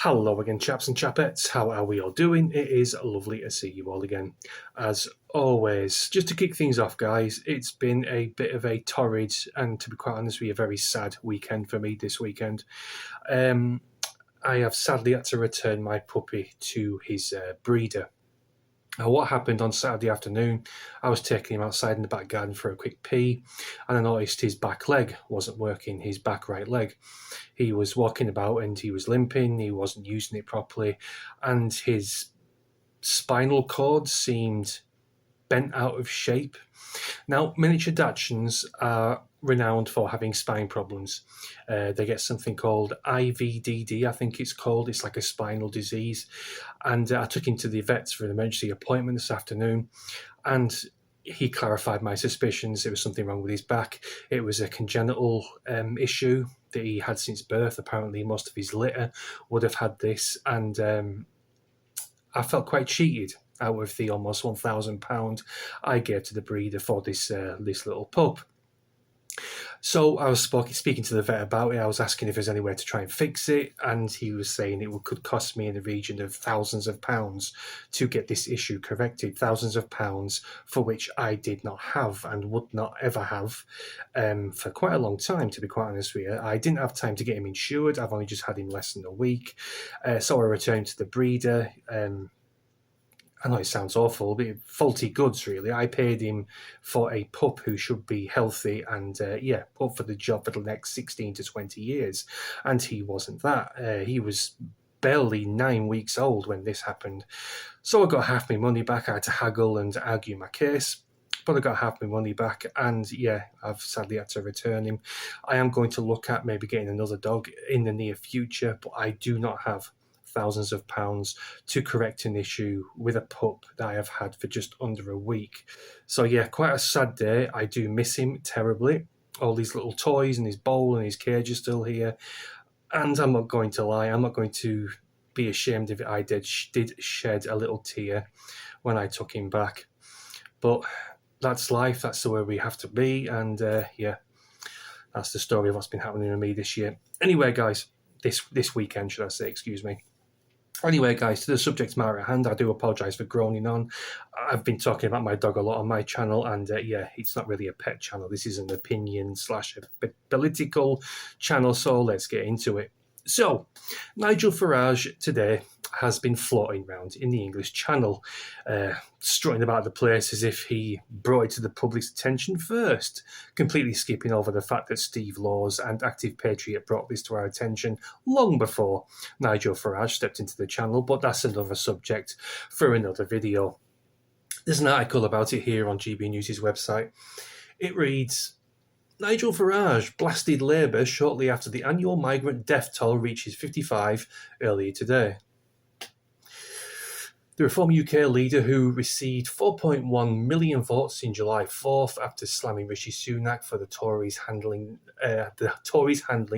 Hello again, chaps and chapettes. How are we all doing? It is lovely to see you all again. As always, just to kick things off, guys, it's been a bit of a torrid and, to be quite honest with you, a very sad weekend for me this weekend. I have sadly had to return my puppy to his breeder. Now, what happened on Saturday afternoon, I was taking him outside in the back garden for a quick pee, and I noticed his back leg wasn't working, his back right leg. He was walking about and he was limping, he wasn't using it properly, and his spinal cord seemed bent out of shape. Now, miniature Dachshunds are renowned for having spine problems. They get something called IVDD, I think it's called. It's like a spinal disease. And I took him to the vets for an emergency appointment this afternoon, and he clarified my suspicions. It was something wrong with his back. It was a congenital issue that he had since birth. Apparently, most of his litter would have had this, and I felt quite cheated out of the almost £1,000 I gave to the breeder for this little pup. So I was speaking to the vet about it. I was asking if there's any way to try and fix it, and he was saying it could cost me in the region of thousands of pounds to get this issue corrected. Thousands of pounds for which I did not have and would not ever have for quite a long time, to be quite honest with you. I didn't have time to get him insured. I've only just had him less than a week. So I returned to the breeder. I know it sounds awful, but faulty goods, really. I paid him for a pup who should be healthy and, up for the job for the next 16 to 20 years. And he wasn't that. He was barely 9 weeks old when this happened. So I got half my money back. I had to haggle and argue my case, but I got half my money back, and I've sadly had to return him. I am going to look at maybe getting another dog in the near future, but I do not have thousands of pounds to correct an issue with a pup that I have had for just under a week. So quite a sad day. I do miss him terribly. All these little toys and his bowl and his cage are still here. And I'm not going to lie, I'm not going to be ashamed if I did shed a little tear when I took him back. But that's life, that's the way we have to be, and that's the story of what's been happening to me this year. Anyway, guys, this weekend, should I say, excuse me. Anyway, guys, to the subject matter at hand, I do apologise for groaning on. I've been talking about my dog a lot on my channel, and it's not really a pet channel. This is an opinion / a political channel, so let's get into it. So, Nigel Farage today has been floating around in the English Channel, strutting about the place as if he brought it to the public's attention first, completely skipping over the fact that Steve Laws and Active Patriot brought this to our attention long before Nigel Farage stepped into the channel, but that's another subject for another video. There's an article about it here on GB News' website. It reads, Nigel Farage blasted Labour shortly after the annual migrant death toll reaches 55 earlier today. The Reform UK leader, who received 4.1 million votes in July 4th after slamming Rishi Sunak for the Tories' handling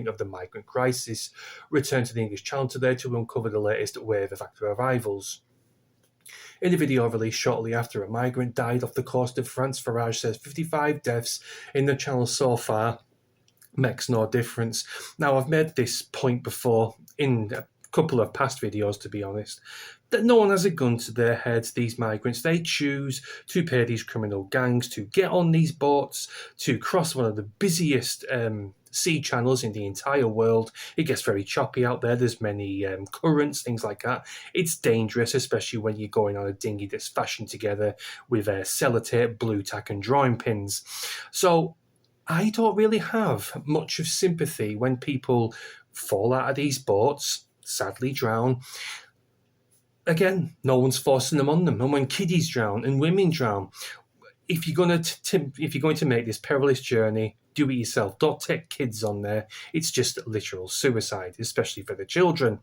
of the migrant crisis, returned to the English Channel today to uncover the latest wave of active arrivals. In a video released shortly after a migrant died off the coast of France, Farage says 55 deaths in the channel so far makes no difference. Now, I've made this point before in a couple of past videos, to be honest, that no one has a gun to their heads. These migrants, they choose to pay these criminal gangs to get on these boats, to cross one of the busiest sea channels in the entire world. It gets very choppy out there. There's many currents, things like that. It's dangerous, especially when you're going on a dinghy that's fashioned together with sellotape, blue tack and drawing pins. So I don't really have much of sympathy when people fall out of these boats, sadly drown. Again, no one's forcing them on them. And when kiddies drown and women drown, if you're going to make this perilous journey, do it yourself. Don't take kids on there. It's just literal suicide, especially for the children.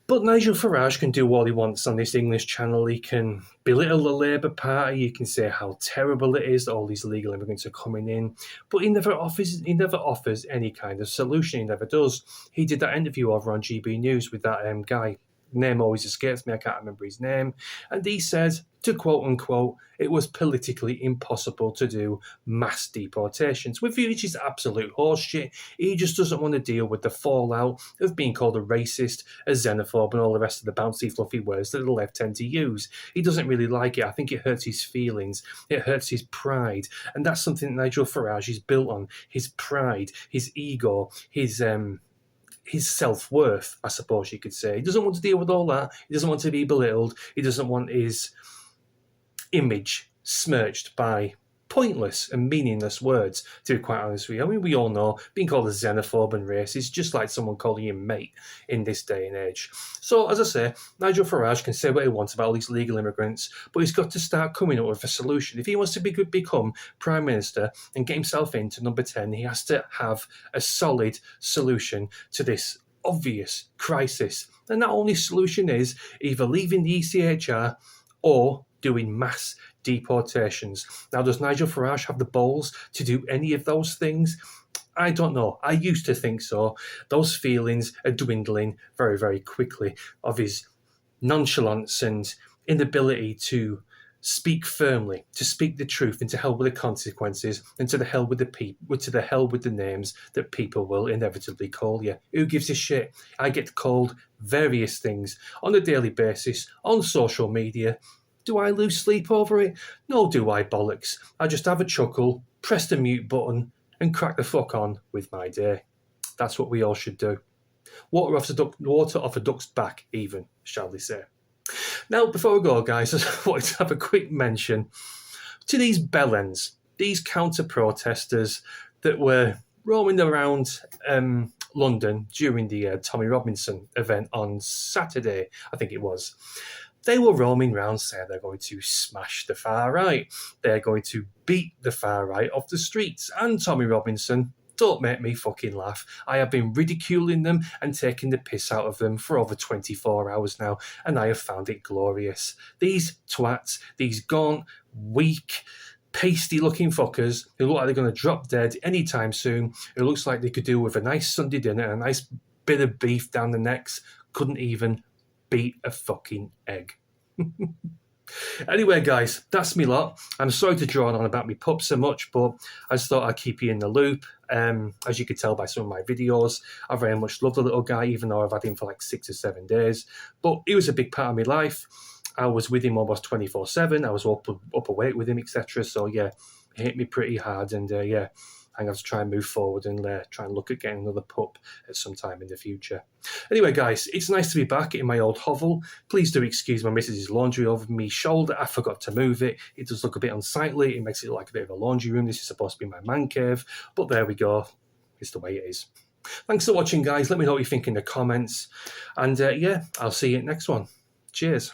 But Nigel Farage can do all he wants on this English channel. He can belittle the Labour Party. He can say how terrible it is that all these illegal immigrants are coming in. But he never offers any kind of solution. He never does. He did that interview over on GB News with that guy, name always escapes me, I can't remember his name, and he said, to quote unquote, it was politically impossible to do mass deportations, which is absolute horseshit. He just doesn't want to deal with the fallout of being called a racist, a xenophobe, and all the rest of the bouncy, fluffy words that the left tend to use. He doesn't really like it. I think it hurts his feelings. It hurts his pride. And that's something that Nigel Farage is built on. His pride, his ego, his self-worth, I suppose you could say. He doesn't want to deal with all that. He doesn't want to be belittled. He doesn't want his image smirched by pointless and meaningless words, to be quite honest with you. I mean, we all know being called a xenophobe and racist is just like someone calling you mate in this day and age. So, as I say, Nigel Farage can say what he wants about all these legal immigrants, but he's got to start coming up with a solution. If he wants to become Prime Minister and get himself into number 10, he has to have a solid solution to this obvious crisis. And that only solution is either leaving the ECHR or doing mass deportations. Now, does Nigel Farage have the balls to do any of those things? I don't know. I used to think so. Those feelings are dwindling very, very quickly of his nonchalance and inability to speak firmly, to speak the truth, and to hell with the consequences, and to the hell with the names that people will inevitably call you. Who gives a shit? I get called various things on a daily basis on social media. Do I lose sleep over it? No, do I, bollocks. I just have a chuckle, press the mute button, and crack the fuck on with my day. That's what we all should do. Water off a duck's back, even, shall we say. Now, before we go, guys, I just wanted to have a quick mention to these bellends, these counter-protesters that were roaming around London during the Tommy Robinson event on Saturday, I think it was. They were roaming around saying they're going to smash the far right. They're going to beat the far right off the streets. And Tommy Robinson, don't make me fucking laugh. I have been ridiculing them and taking the piss out of them for over 24 hours now, and I have found it glorious. These twats, these gaunt, weak, pasty-looking fuckers who look like they're going to drop dead anytime soon, who looks like they could do with a nice Sunday dinner and a nice bit of beef down the necks, couldn't even beat a fucking egg. Anyway, guys, that's me lot. I'm sorry to draw on about me pup so much, but I just thought I'd keep you in the loop. As you could tell by some of my videos, I very much love the little guy, even though I've had him for like 6 or 7 days. But he was a big part of my life. I was with him almost 24/7. I was up awake with him, etc. So yeah, it hit me pretty hard, and yeah, I'm going to try and move forward and try and look at getting another pup at some time in the future. Anyway, guys, it's nice to be back in my old hovel. Please do excuse my missus's laundry over my shoulder. I forgot to move it. It does look a bit unsightly. It makes it look like a bit of a laundry room. This is supposed to be my man cave, but there we go. It's the way it is. Thanks for watching, guys. Let me know what you think in the comments. And yeah, I'll see you in the next one. Cheers.